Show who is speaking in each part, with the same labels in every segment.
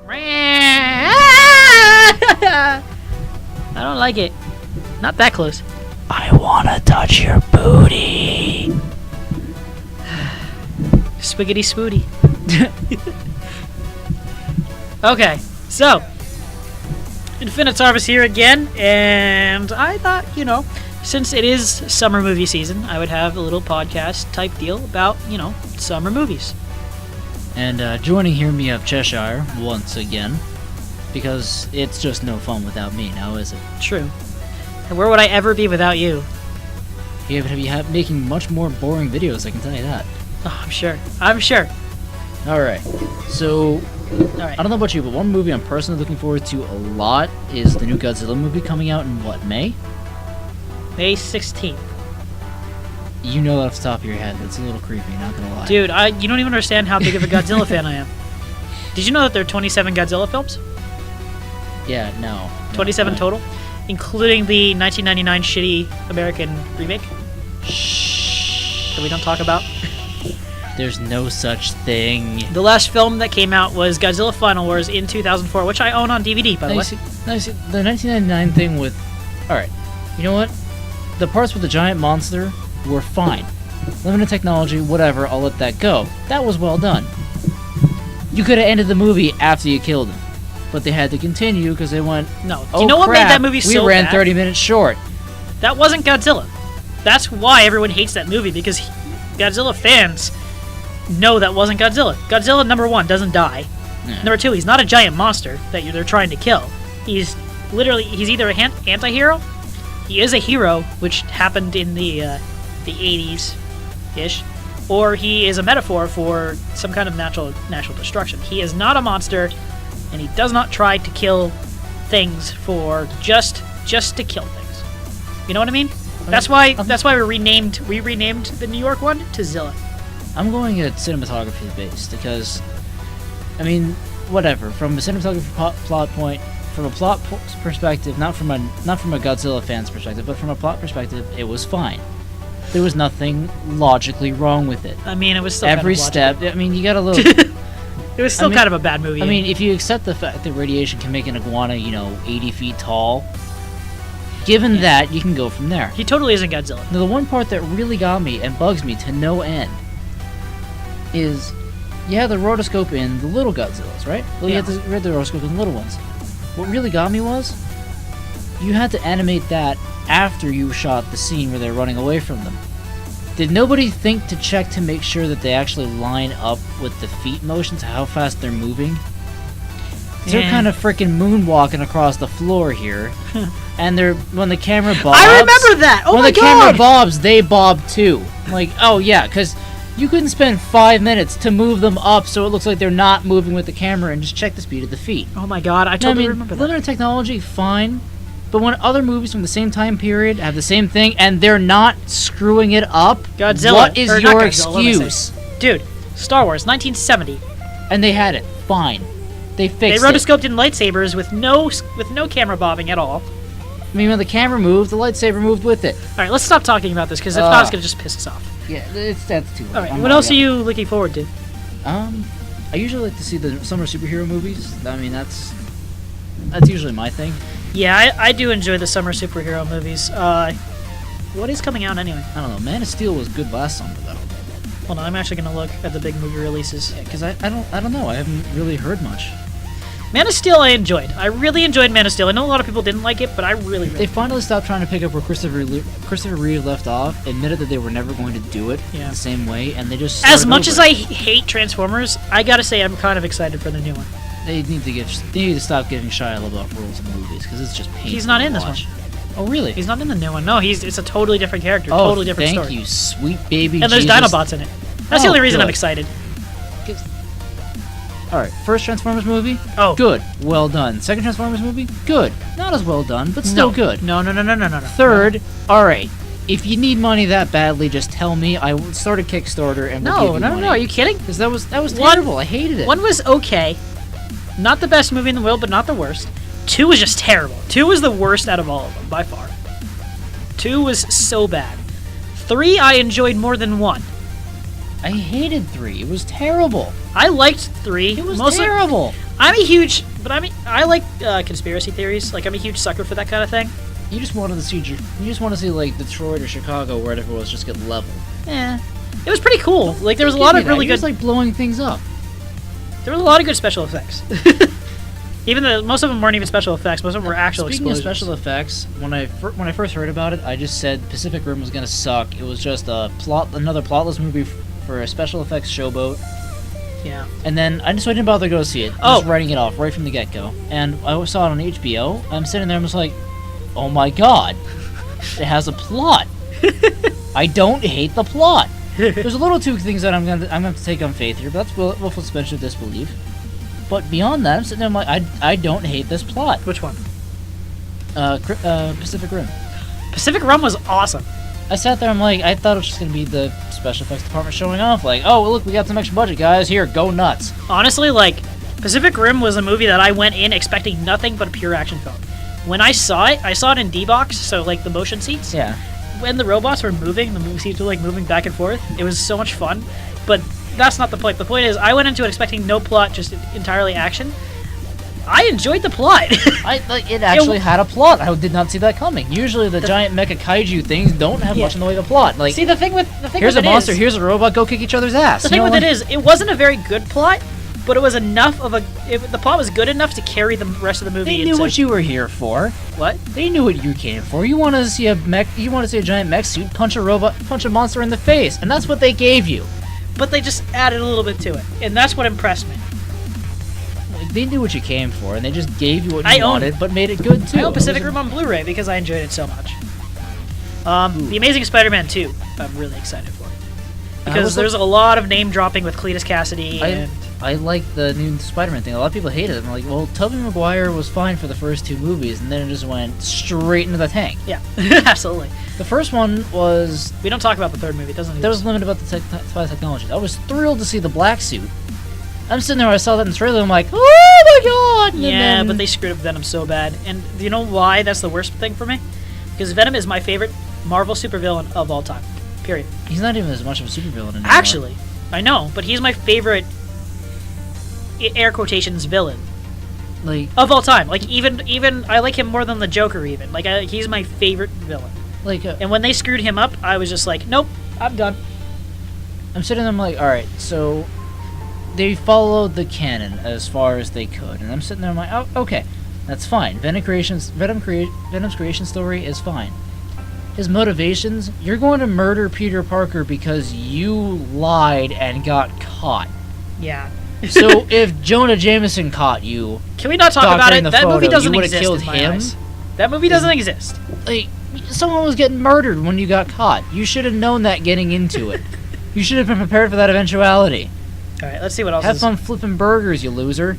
Speaker 1: I don't like it. Not that close.
Speaker 2: I wanna touch your booty.
Speaker 1: Swiggity spooty. Okay, so Infinite Harvest here again, and I thought, since it is summer movie season, I would have a little podcast type deal about, summer movies.
Speaker 2: And joining here me of Cheshire once again, because it's just no fun without me now, is it?
Speaker 1: True. And where would I ever be without you?
Speaker 2: You would be making much more boring videos, I can tell you that.
Speaker 1: Oh, I'm sure.
Speaker 2: Alright, so
Speaker 1: Alright.
Speaker 2: I don't know about you, but one movie I'm personally looking forward to a lot is the new Godzilla movie coming out in, May?
Speaker 1: May 16th.
Speaker 2: You know that off the top of your head. That's a little creepy, not gonna lie.
Speaker 1: Dude, you don't even understand how big of a Godzilla fan I am. Did you know that there are 27 Godzilla films?
Speaker 2: Yeah, no.
Speaker 1: 27 total? Including the 1999 shitty American remake?
Speaker 2: Shh.
Speaker 1: That we don't talk about?
Speaker 2: There's no such thing.
Speaker 1: The last film that came out was Godzilla Final Wars in 2004, which I own on DVD, by the way.
Speaker 2: The 1999 thing with... Alright, you know what? The parts with the giant monster were fine. Limited technology, whatever, I'll let that go. That was well done. You could have ended the movie after you killed him. But they had to continue because they went,
Speaker 1: no. Do you know what made that movie so
Speaker 2: we ran
Speaker 1: bad?
Speaker 2: 30 minutes short.
Speaker 1: That wasn't Godzilla. That's why everyone hates that movie, because Godzilla fans know that wasn't Godzilla. Godzilla, number one, doesn't die.
Speaker 2: Yeah.
Speaker 1: Number two, he's not a giant monster that they're trying to kill. He's either an anti-hero, he is a hero, which happened in the 80s-ish, or he is a metaphor for some kind of natural destruction. He is not a monster, and he does not try to kill things for just to kill things. You know what I mean? That's why we renamed the New York one to Zilla.
Speaker 2: I'm going at cinematography based because, I mean, whatever. From a cinematography plot point, from a plot perspective, not from a Godzilla fan's perspective, but from a plot perspective, it was fine. There was nothing logically wrong with it.
Speaker 1: I mean, it was still
Speaker 2: every
Speaker 1: kind of
Speaker 2: step. I mean, you got a little.
Speaker 1: It was still kind of a bad movie.
Speaker 2: I mean, if you accept the fact that radiation can make an iguana, 80 feet tall, given that, you can go from there.
Speaker 1: He totally isn't Godzilla.
Speaker 2: Now, the one part that really got me and bugs me to no end is you have the rotoscope in the little Godzillas, right? Well, you had the rotoscope in the little ones. What really got me was you had to animate that after you shot the scene where they're running away from them. Did nobody think to check to make sure that they actually line up with the feet motions, how fast they're moving? They're kind of freaking moonwalking across the floor here. And when the camera bobs...
Speaker 1: I remember that! Oh my god!
Speaker 2: When the camera bobs, they bob too. I'm like, oh yeah, because you couldn't spend 5 minutes to move them up so it looks like they're not moving with the camera and just check the speed of the feet.
Speaker 1: Oh my god, I totally remember that.
Speaker 2: Limited technology, fine. But when other movies from the same time period have the same thing and they're not screwing it up,
Speaker 1: Godzilla,
Speaker 2: what is your excuse?
Speaker 1: Dude, Star Wars, 1970.
Speaker 2: And they had it. Fine. They fixed it.
Speaker 1: They rotoscoped in lightsabers with no camera bobbing at all.
Speaker 2: I mean, when the camera moved, the lightsaber moved with it.
Speaker 1: Alright, let's stop talking about this, because if not, it's going to just piss us off.
Speaker 2: Yeah, that's too late.
Speaker 1: Alright, what else are you looking forward to?
Speaker 2: I usually like to see the summer superhero movies. I mean, that's usually my thing.
Speaker 1: Yeah, I do enjoy the summer superhero movies. What is coming out anyway?
Speaker 2: I don't know. Man of Steel was good last summer, though.
Speaker 1: Hold on, I'm actually going to look at the big movie releases.
Speaker 2: Yeah, because I don't know. I haven't really heard much.
Speaker 1: Man of Steel I enjoyed. I really enjoyed Man of Steel. I know a lot of people didn't like it, but I really
Speaker 2: They finally stopped trying to pick up where Christopher Reeve left off, admitted that they were never going to do it the same way, and they just
Speaker 1: as much as I hate Transformers, I gotta say I'm kind of excited for the new one.
Speaker 2: They need to stop giving Shia LaBeouf roles in movies, because it's just painful.
Speaker 1: He's not in this one.
Speaker 2: Oh, really?
Speaker 1: He's not in the new one. No, it's a totally different character. Totally different story.
Speaker 2: Thank you, sweet baby
Speaker 1: And there's
Speaker 2: Jesus.
Speaker 1: Dinobots in it. That's the only reason I'm excited.
Speaker 2: Alright, first Transformers movie?
Speaker 1: Oh.
Speaker 2: Good. Well done. Second Transformers movie? Good. Not as well done, but still good.
Speaker 1: No.
Speaker 2: Third, alright. If you need money that badly, just tell me. I will start a Kickstarter and we'll give you money.
Speaker 1: No. Are you kidding?
Speaker 2: Because that was terrible. I hated it.
Speaker 1: One was okay. Not the best movie in the world, but not the worst. 2 was just terrible. 2 was the worst out of all of them, by far. 2 was so bad. 3 I enjoyed more than 1.
Speaker 2: I hated 3. It was terrible.
Speaker 1: I liked 3.
Speaker 2: It was terrible.
Speaker 1: I like conspiracy theories. Like, I'm a huge sucker for that kind of thing.
Speaker 2: You just wanted to see, like Detroit or Chicago, wherever it was, just get leveled.
Speaker 1: Yeah, it was pretty cool. Like, there was a lot of really good,
Speaker 2: just like blowing things up.
Speaker 1: There was a lot of good special effects. Even though most of them weren't even special effects, most of them were actual explosions.
Speaker 2: Speaking of special effects, when I first heard about it, I just said Pacific Rim was gonna suck. It was just another plotless movie for a special effects showboat.
Speaker 1: Yeah.
Speaker 2: And then I didn't bother to go see it. I was writing it off right from the get-go. And I saw it on HBO. I'm sitting there and was like, oh my god, it has a plot. I don't hate the plot. There's a little two things that I'm gonna have to take on faith here, but that's willful suspension of disbelief. But beyond that, I'm sitting there, I'm like, I don't hate this plot.
Speaker 1: Which one?
Speaker 2: Pacific Rim.
Speaker 1: Pacific Rim was awesome.
Speaker 2: I sat there, I'm like, I thought it was just gonna be the special effects department showing off, like, oh, well, look, we got some extra budget, guys, here, go nuts.
Speaker 1: Honestly, like, Pacific Rim was a movie that I went in expecting nothing but a pure action film. When I saw it in D-Box, so, like, the motion seats.
Speaker 2: Yeah.
Speaker 1: When the robots were moving, the movie seats were, like, moving back and forth. It was so much fun, but that's not the point. The point is, I went into it expecting no plot, just entirely action. I enjoyed the plot.
Speaker 2: It actually had a plot. I did not see that coming. Usually, the giant mecha kaiju things don't have much in the way of plot. Like,
Speaker 1: see, the thing
Speaker 2: here's a monster, here's a robot, go kick each other's ass.
Speaker 1: The thing with it is, it wasn't a very good plot, but it was enough of the plot was good enough to carry the rest of the movie.
Speaker 2: They knew what you were here for.
Speaker 1: What?
Speaker 2: They knew what you came for. You wanted to see a giant mech suit punch a monster in the face, and that's what they gave you.
Speaker 1: But they just added a little bit to it, and that's what impressed me.
Speaker 2: Like, they knew what you came for, and they just gave you what you wanted, but made it good too.
Speaker 1: I own Pacific Rim on Blu-ray because I enjoyed it so much. The Amazing Spider-Man 2, I'm really excited for. Because there's a lot of name dropping with Cletus Cassidy.
Speaker 2: I like the new Spider-Man thing. A lot of people hated it. I'm like, well, Tobey Maguire was fine for the first two movies, and then it just went straight into the tank.
Speaker 1: Yeah, absolutely.
Speaker 2: The first one was...
Speaker 1: We don't talk about the third movie. It doesn't.
Speaker 2: That was limited about the technology. I was thrilled to see the black suit. I'm sitting there, I saw that in the trailer, I'm like, oh my god!
Speaker 1: Yeah, but they screwed up Venom so bad. And you know why that's the worst thing for me? Because Venom is my favorite Marvel supervillain of all time. Period.
Speaker 2: He's not even as much of a supervillain anymore.
Speaker 1: Actually, I know, but he's my favorite, air quotations, villain.
Speaker 2: Like,
Speaker 1: of all time. Like, even I like him more than the Joker, even. Like, he's my favorite villain.
Speaker 2: Like,
Speaker 1: and when they screwed him up, I was just like, nope, I'm done.
Speaker 2: I'm sitting there, I'm like, alright, so they followed the canon as far as they could, and I'm sitting there, I'm like, oh, okay, that's fine. Venom's creation story is fine. His motivations, you're going to murder Peter Parker because you lied and got caught.
Speaker 1: Yeah.
Speaker 2: So if Jonah Jameson caught you,
Speaker 1: can we not talk about it? That movie doesn't exist
Speaker 2: killed
Speaker 1: in my
Speaker 2: him.
Speaker 1: eyes. That movie doesn't exist.
Speaker 2: Like, someone was getting murdered when you got caught. You should have known that getting into it. You should have been prepared for that eventuality.
Speaker 1: All right, let's see what else.
Speaker 2: Have fun flipping burgers, you loser.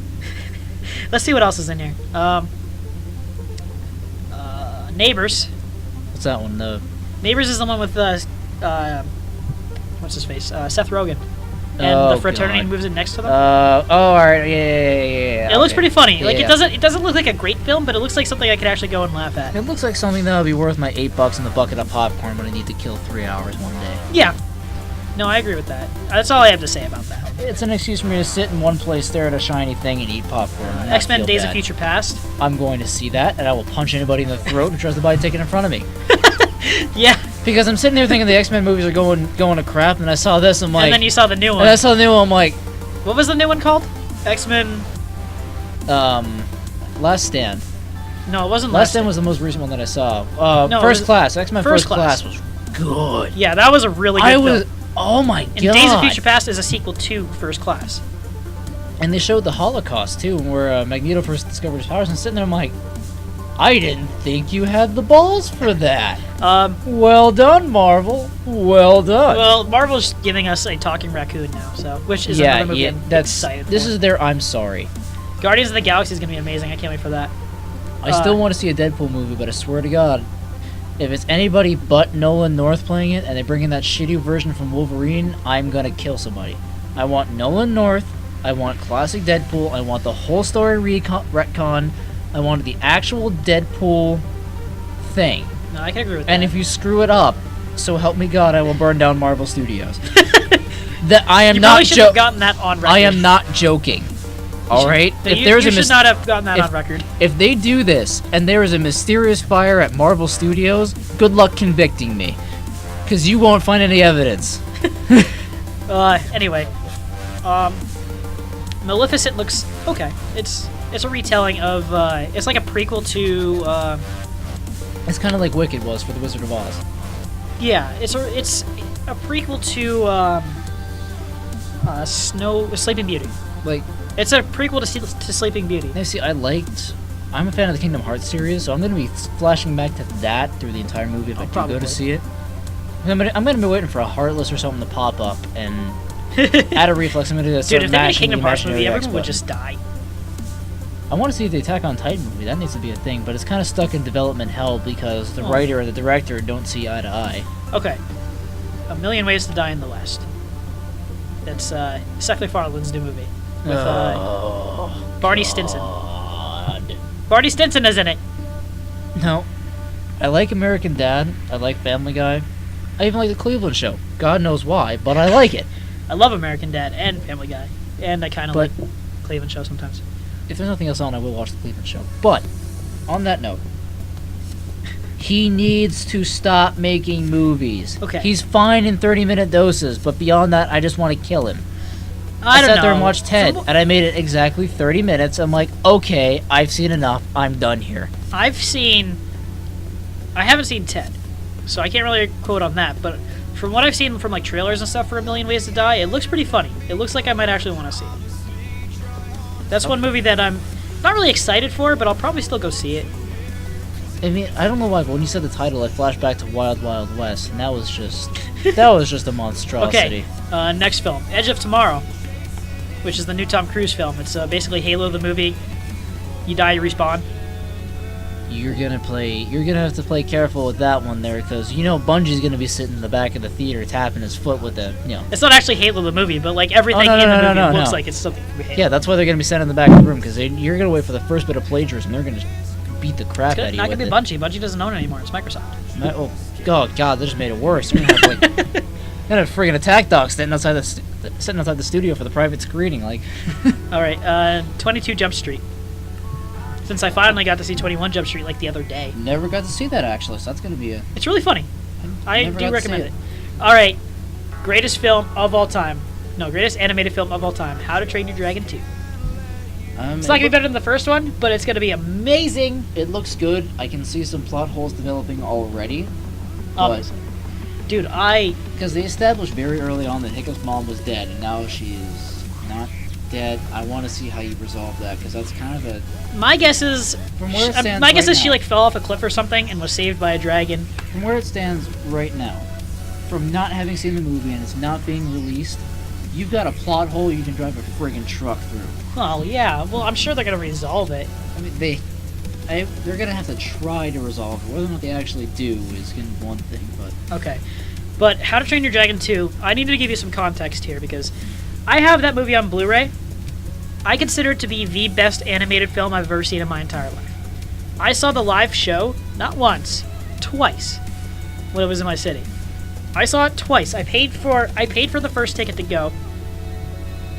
Speaker 1: Let's see what else is in here. Neighbors.
Speaker 2: What's that one? The
Speaker 1: Neighbors is the one with what's his face? Seth Rogen. And the fraternity moves in next to them.
Speaker 2: Alright, yeah.
Speaker 1: It looks pretty funny. Like, it doesn't look like a great film, but it looks like something I could actually go and laugh at.
Speaker 2: It looks like something that would be worth my $8 in the bucket of popcorn when I need to kill 3 hours one day.
Speaker 1: Yeah. No, I agree with that. That's all I have to say about that.
Speaker 2: It's an excuse for me to sit in one place, stare at a shiny thing, and eat popcorn.
Speaker 1: X-Men Days of Future Past.
Speaker 2: I'm going to see that, and I will punch anybody in the throat who tries to buy a ticket in front of me.
Speaker 1: Yeah.
Speaker 2: Because I'm sitting there thinking the X-Men movies are going to crap, and I saw this, I'm like...
Speaker 1: And then you saw the new one.
Speaker 2: And I saw the new one, I'm like...
Speaker 1: What was the new one called? X-Men...
Speaker 2: Last Stand.
Speaker 1: No, it wasn't
Speaker 2: Last Stand was the most recent one that I saw.
Speaker 1: No,
Speaker 2: First Class. X-Men First Class was good.
Speaker 1: Yeah, that was a really good film.
Speaker 2: Oh my god.
Speaker 1: And Days of Future Past is a sequel to First Class.
Speaker 2: And they showed the Holocaust, too, where Magneto first discovered his powers, and sitting there, I'm like... I didn't think you had the balls for that. Well done, Marvel. Well done.
Speaker 1: Well, Marvel's giving us a talking raccoon now, so which is another movie I'm excited for.
Speaker 2: This is their I'm sorry.
Speaker 1: Guardians of the Galaxy is gonna be amazing. I can't wait for that.
Speaker 2: I still want to see a Deadpool movie, but I swear to God, if it's anybody but Nolan North playing it, and they bring in that shitty version from Wolverine, I'm gonna kill somebody. I want Nolan North. I want classic Deadpool. I want the whole story retcon. I wanted the actual Deadpool thing.
Speaker 1: No, I can agree with that.
Speaker 2: And if you screw it up, so help me God, I will burn down Marvel Studios. That I am
Speaker 1: you
Speaker 2: not
Speaker 1: probably should have gotten that on record.
Speaker 2: I am not joking. All right.
Speaker 1: You should not have gotten that on record.
Speaker 2: If they do this and there is a mysterious fire at Marvel Studios, good luck convicting me, because you won't find any evidence.
Speaker 1: Anyway, Maleficent looks okay. It's a retelling of it's like a prequel to
Speaker 2: It's kind of like Wicked was for the Wizard of Oz.
Speaker 1: yeah, it's a prequel to Sleeping Beauty.
Speaker 2: Like,
Speaker 1: It's a prequel to Sleeping Beauty.
Speaker 2: now see, I'm a fan of the Kingdom Hearts series, so I'm gonna be flashing back to that through the entire movie if I do go
Speaker 1: probably.
Speaker 2: to see it. I'm gonna be waiting for a Heartless or something to pop up and add a reflex. I'm gonna
Speaker 1: Dude,
Speaker 2: start
Speaker 1: if they made a
Speaker 2: mashing
Speaker 1: Kingdom
Speaker 2: the
Speaker 1: Hearts movie,
Speaker 2: imaginary
Speaker 1: everyone would
Speaker 2: X
Speaker 1: just die.
Speaker 2: I want to see the Attack on Titan movie. That needs to be a thing, but it's kind of stuck in development hell because the writer and the director don't see eye to eye.
Speaker 1: Okay. A Million Ways to Die in the West. That's Seth MacFarlane's new movie with Barney Stinson. Barney Stinson is in it.
Speaker 2: No. I like American Dad. I like Family Guy. I even like The Cleveland Show. God knows why, but I like it.
Speaker 1: I love American Dad and Family Guy, and I kind of like
Speaker 2: But-
Speaker 1: Cleveland Show sometimes.
Speaker 2: If there's nothing else on, I will watch The Cleveland Show. But, on that note, he needs to stop making movies.
Speaker 1: Okay.
Speaker 2: He's fine in 30-minute doses, but beyond that, I just want to kill him.
Speaker 1: I don't
Speaker 2: sat
Speaker 1: know.
Speaker 2: there and watched Ted, and I made it exactly 30 minutes. I'm like, okay, I've seen enough. I'm done here.
Speaker 1: I haven't seen Ted, so I can't really quote on that, but from what I've seen from like trailers and stuff for A Million Ways to Die, it looks pretty funny. It looks like I might actually want to see it. That's one movie that I'm not really excited for, but I'll probably still go see it.
Speaker 2: I mean, I don't know why, but when you said the title, I flashed back to Wild Wild West, and that was just a monstrosity.
Speaker 1: Okay, next film, Edge of Tomorrow, which is the new Tom Cruise film. It's basically Halo the movie. You die, you respawn.
Speaker 2: You're gonna have to play careful with that one there, because you know Bungie's gonna be sitting in the back of the theater tapping his foot with the, you know.
Speaker 1: It's not actually Halo the movie, but like everything in the movie looks like it's something from Halo.
Speaker 2: Yeah, that's why they're gonna be sent in the back of the room, because you're gonna wait for the first bit of plagiarism. They're gonna just beat the crap out of you.
Speaker 1: Not gonna
Speaker 2: with
Speaker 1: be
Speaker 2: it.
Speaker 1: Bungie. Bungie doesn't own it anymore. It's Microsoft.
Speaker 2: Oh God, they just made it worse. They're gonna have like, they're gonna have friggin' attack dogs sitting outside the studio for the private screening. Like,
Speaker 1: All right, 22 Jump Street. Since I finally got to see 21 Jump Street like the other day,
Speaker 2: never got to see that actually, so that's gonna be a.
Speaker 1: it's really funny. I
Speaker 2: never
Speaker 1: do
Speaker 2: got to
Speaker 1: recommend
Speaker 2: see
Speaker 1: it. All right, greatest film of all time. No, greatest animated film of all time. How to Train Your Dragon 2. It's not gonna be better than the first one, but it's gonna be amazing.
Speaker 2: It looks good. I can see some plot holes developing already.
Speaker 1: Obviously. Dude,
Speaker 2: Because they established very early on that Hiccup's mom was dead, and now she's not dead. I want to see how you resolve that, because that's kind of a.
Speaker 1: my guess is
Speaker 2: From where it stands
Speaker 1: my guess
Speaker 2: right
Speaker 1: is she
Speaker 2: now.
Speaker 1: like fell off a cliff or something and was saved by a dragon.
Speaker 2: From where it stands right now, from not having seen the movie and it's not being released, you've got a plot hole you can drive a friggin' truck through.
Speaker 1: Oh yeah, well I'm sure they're gonna resolve it.
Speaker 2: I mean, they're gonna have to try to resolve it. Whether or not they actually do is gonna be one thing, but.
Speaker 1: Okay. But How to Train Your Dragon 2, I need to give you some context here because I have that movie on Blu-ray. I consider it to be the best animated film I've ever seen in my entire life. I saw the live show, not once, twice, when it was in my city. I saw it twice. I paid for the first ticket to go.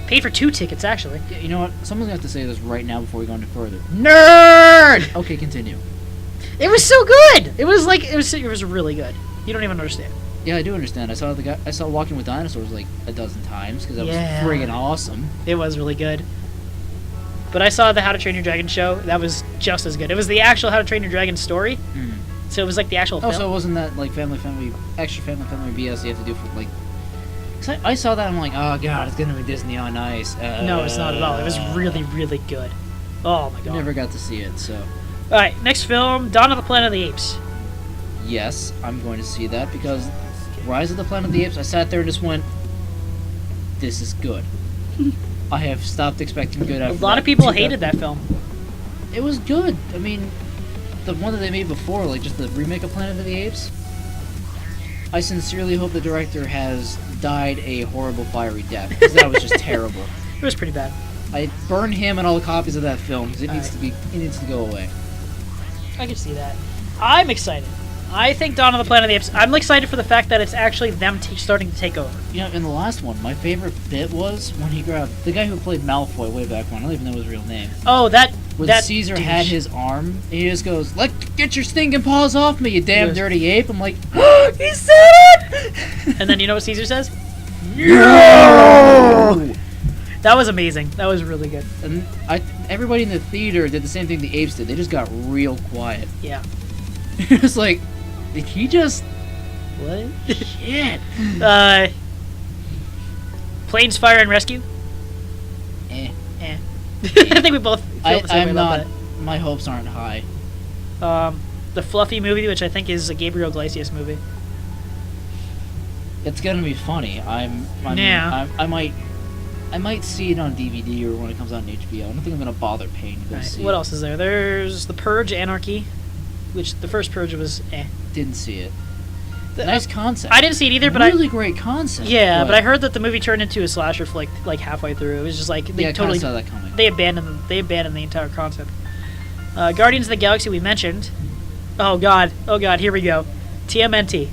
Speaker 1: Paid for 2 tickets, actually.
Speaker 2: Yeah, you know what? Someone's gonna have to say this right now before we go any further. Nerd! Okay, continue.
Speaker 1: It was so good! It was really good. You don't even understand.
Speaker 2: Yeah, I do understand. I saw Walking with Dinosaurs like a dozen times because that
Speaker 1: Yeah.
Speaker 2: was friggin' awesome.
Speaker 1: It was really good. But I saw the How to Train Your Dragon show. That was just as good. It was the actual How to Train Your Dragon story.
Speaker 2: Mm.
Speaker 1: So it was like the actual
Speaker 2: Oh,
Speaker 1: film.
Speaker 2: so it wasn't that like extra family BS you have to do for like. Cause I saw that and I'm like, oh god, it's gonna be Disney on Ice.
Speaker 1: No, it's not at all. It was really, really good. Oh my god.
Speaker 2: Never got to see it, so.
Speaker 1: Alright, next film, Dawn of the Planet of the Apes.
Speaker 2: Yes, I'm going to see that because Rise of the Planet of the Apes, I sat there and just went, this is good. I have stopped expecting good after
Speaker 1: A lot
Speaker 2: that.
Speaker 1: of people hated that film.
Speaker 2: It was good. I mean, the one that they made before, like just the remake of Planet of the Apes, I sincerely hope the director has died a horrible fiery death because that was just terrible.
Speaker 1: It was pretty bad.
Speaker 2: I burn him and all the copies of that film because it needs
Speaker 1: Alright.
Speaker 2: to go away.
Speaker 1: I can see that. I'm excited. I think Dawn of the Planet of the Apes. I'm excited for the fact that it's actually them starting to take over.
Speaker 2: You know, in the last one, my favorite bit was when he grabbed the guy who played Malfoy way back when. I don't even know his real name.
Speaker 1: Oh,
Speaker 2: When
Speaker 1: that
Speaker 2: Caesar
Speaker 1: douche.
Speaker 2: had his arm, he just goes, get your stinking paws off me, you damn dirty ape. I'm like, he said it!
Speaker 1: And then you know what Caesar says?
Speaker 2: No!
Speaker 1: That was amazing. That was really good.
Speaker 2: And everybody in the theater did the same thing the apes did. They just got real quiet.
Speaker 1: Yeah.
Speaker 2: It's like, did he just...
Speaker 1: What?
Speaker 2: Shit.
Speaker 1: Planes, Fire, and Rescue?
Speaker 2: Eh.
Speaker 1: I think we both feel the same way about
Speaker 2: My hopes aren't high.
Speaker 1: that. The Fluffy movie, which I think is a Gabriel Iglesias movie.
Speaker 2: It's gonna be funny. I might see it on DVD or when it comes out on HBO. I don't think I'm gonna bother paying to go see
Speaker 1: What
Speaker 2: it.
Speaker 1: else is there? There's The Purge, Anarchy, which the first Purge was
Speaker 2: Didn't see it. Nice concept.
Speaker 1: I didn't see it either, but
Speaker 2: really great concept.
Speaker 1: Yeah, but I heard that the movie turned into a slasher flick like halfway through. It was just like they totally
Speaker 2: saw that coming.
Speaker 1: They abandoned the entire concept. Guardians of the Galaxy we mentioned. Oh god, here we go. TMNT.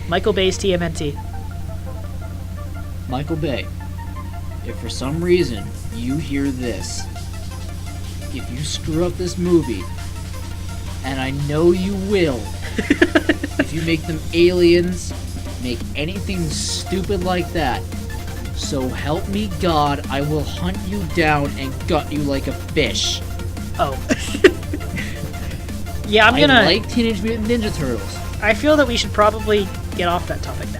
Speaker 1: Michael Bay's TMNT.
Speaker 2: Michael Bay, if for some reason you hear this, if you screw up this movie, and I know you will, if you make them aliens, make anything stupid like that, so help me God, I will hunt you down and gut you like a fish.
Speaker 1: Oh. Yeah, I
Speaker 2: like Teenage Mutant Ninja Turtles.
Speaker 1: I feel that we should probably get off that topic now.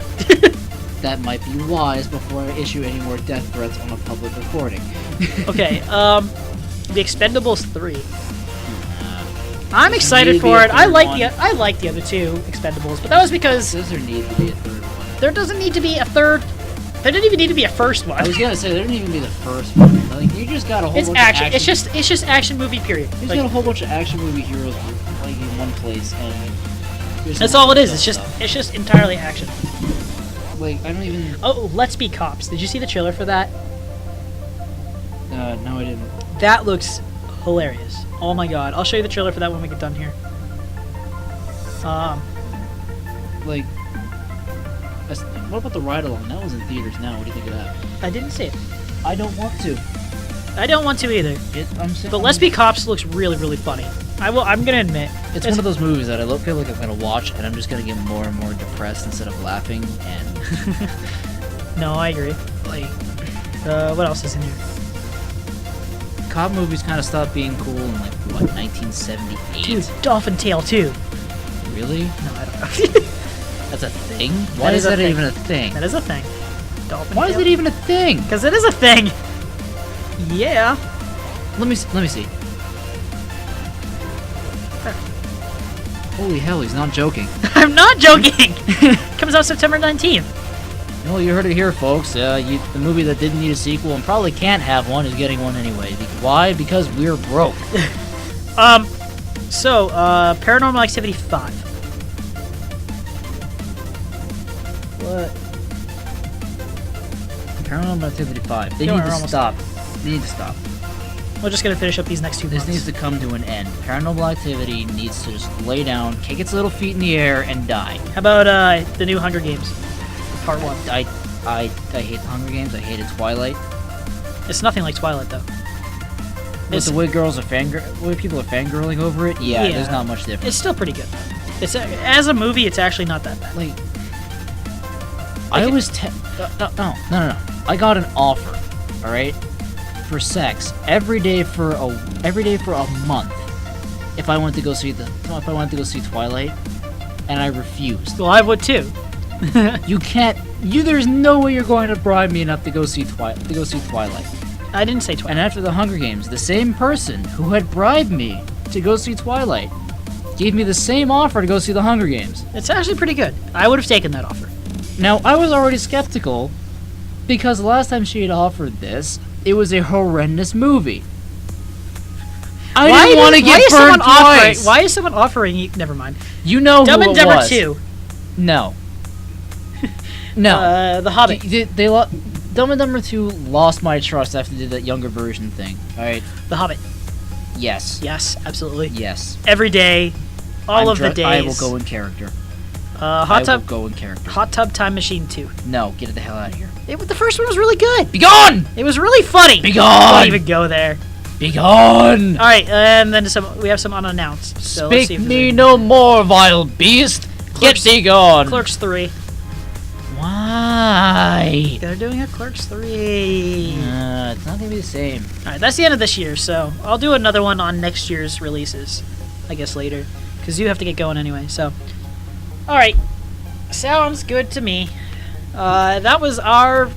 Speaker 2: That might be wise before I issue any more death threats on a public recording.
Speaker 1: Okay, The Expendables 3. I'm excited for it. I like the other two Expendables, but that was because
Speaker 2: Does there need to be a third one?
Speaker 1: there doesn't need to be a third. There didn't even need to be a first one.
Speaker 2: I was gonna say there didn't even be the first one. Like you just got a whole
Speaker 1: It's
Speaker 2: bunch
Speaker 1: action.
Speaker 2: of action.
Speaker 1: It's just action movie. Period.
Speaker 2: You just
Speaker 1: Like,
Speaker 2: got a whole bunch of action movie heroes like in one place, and
Speaker 1: that's all it is. It's just entirely action.
Speaker 2: like I don't even.
Speaker 1: Oh, Let's Be Cops. Did you see the trailer for that?
Speaker 2: No, I didn't.
Speaker 1: That looks hilarious. Oh my god. I'll show you the trailer for that when we get done here.
Speaker 2: Like, what about the ride along? That was in theaters now. What do you think of that?
Speaker 1: I didn't see it.
Speaker 2: I don't want to.
Speaker 1: I don't want to either. But Let's Be Cops looks really, really funny. I'm gonna admit.
Speaker 2: It's one of those movies that I feel like I'm gonna watch, and I'm just gonna get more and more depressed instead of laughing. And
Speaker 1: No, I agree. Like, what else is in here?
Speaker 2: cop movies kind of stopped being cool in like what 1978.
Speaker 1: Dude, Dolphin Tale 2.
Speaker 2: Really?
Speaker 1: No, I don't know.
Speaker 2: That's a thing? Why is that even a thing?
Speaker 1: That is a thing. Dolphin
Speaker 2: Why
Speaker 1: Tale.
Speaker 2: is it even a thing?
Speaker 1: Because it is a thing. Yeah.
Speaker 2: Let me see. Holy hell, he's not joking.
Speaker 1: I'm not joking. Comes out September 19th.
Speaker 2: Well, you heard it here, folks. The movie that didn't need a sequel and probably can't have one is getting one anyway. Why? Because we're broke.
Speaker 1: So, Paranormal Activity 5. What?
Speaker 2: Paranormal Activity 5. They
Speaker 1: No,
Speaker 2: need
Speaker 1: we're
Speaker 2: to
Speaker 1: almost
Speaker 2: stop. They need to stop.
Speaker 1: We're just gonna finish up these next 2
Speaker 2: This
Speaker 1: months.
Speaker 2: needs to come to an end. Paranormal Activity needs to just lay down, kick its little feet in the air, and die.
Speaker 1: How about the new Hunger Games, Part 1?
Speaker 2: I hate the Hunger Games. I hated Twilight.
Speaker 1: It's nothing like Twilight, though.
Speaker 2: With the way people are fangirling over it, yeah, there's not much difference.
Speaker 1: It's still pretty good. It's as a movie, it's actually not that bad.
Speaker 2: Like, I was no. I got an offer, all right, for sex every day for a month if I wanted to go see Twilight, and I refused.
Speaker 1: Well, I would too.
Speaker 2: You can't. There's no way you're going to bribe me enough to go see Twilight.
Speaker 1: I didn't say Twilight.
Speaker 2: And after the Hunger Games, the same person who had bribed me to go see Twilight gave me the same offer to go see the Hunger Games.
Speaker 1: It's actually pretty good. I would have taken that offer.
Speaker 2: Now, I was already skeptical because the last time she had offered this, it was a horrendous movie. I didn't want to get burned twice.
Speaker 1: Why is someone offering you? Never mind.
Speaker 2: You know
Speaker 1: Dumb
Speaker 2: who
Speaker 1: and
Speaker 2: it
Speaker 1: Dumber
Speaker 2: was.
Speaker 1: 2.
Speaker 2: No. No.
Speaker 1: The Hobbit.
Speaker 2: Dumb and Dumber 2 lost my trust after they did that younger version thing. Alright?
Speaker 1: The Hobbit.
Speaker 2: Yes.
Speaker 1: Yes, absolutely.
Speaker 2: Yes.
Speaker 1: Every day, all of the days.
Speaker 2: I will go in character.
Speaker 1: Hot Tub.
Speaker 2: Go in character.
Speaker 1: Hot Tub Time Machine 2.
Speaker 2: No, get it the hell out of here.
Speaker 1: The first one was really good.
Speaker 2: Be gone!
Speaker 1: It was really funny.
Speaker 2: Be gone!
Speaker 1: Don't even go there.
Speaker 2: Be gone!
Speaker 1: All right, and then we have some unannounced. So let's see
Speaker 2: Speak
Speaker 1: if
Speaker 2: me no more, vile beast. Get thee gone.
Speaker 1: Clerks 3.
Speaker 2: Why?
Speaker 1: They're doing a Clerks 3.
Speaker 2: It's not gonna be the same.
Speaker 1: All right, that's the end of this year, so I'll do another one on next year's releases, I guess later, because you have to get going anyway. So, all right, sounds good to me. That was our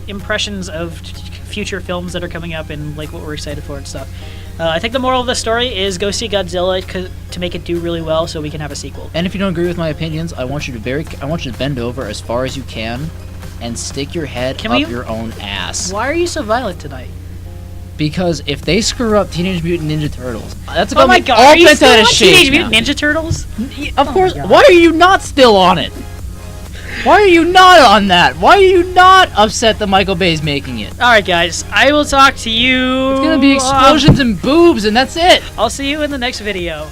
Speaker 1: impressions of future films that are coming up and like what we're excited for and stuff. I think the moral of the story is go see Godzilla to make it do really well, so we can have a sequel.
Speaker 2: And if you don't agree with my opinions, I want you to bend over as far as you can, and stick your head up your own ass.
Speaker 1: Why are you so violent tonight?
Speaker 2: Because if they screw up Teenage Mutant Ninja Turtles, that's
Speaker 1: oh my god!
Speaker 2: all
Speaker 1: Are you
Speaker 2: bent
Speaker 1: still
Speaker 2: out
Speaker 1: on
Speaker 2: of shape
Speaker 1: Teenage
Speaker 2: now.
Speaker 1: Mutant Ninja Turtles?
Speaker 2: Of course. Why are you not still on it? Why are you not on that? Why are you not upset that Michael Bay's making it?
Speaker 1: All right, guys. I will talk to you.
Speaker 2: It's gonna be explosions and boobs, and that's it.
Speaker 1: I'll see you in the next video.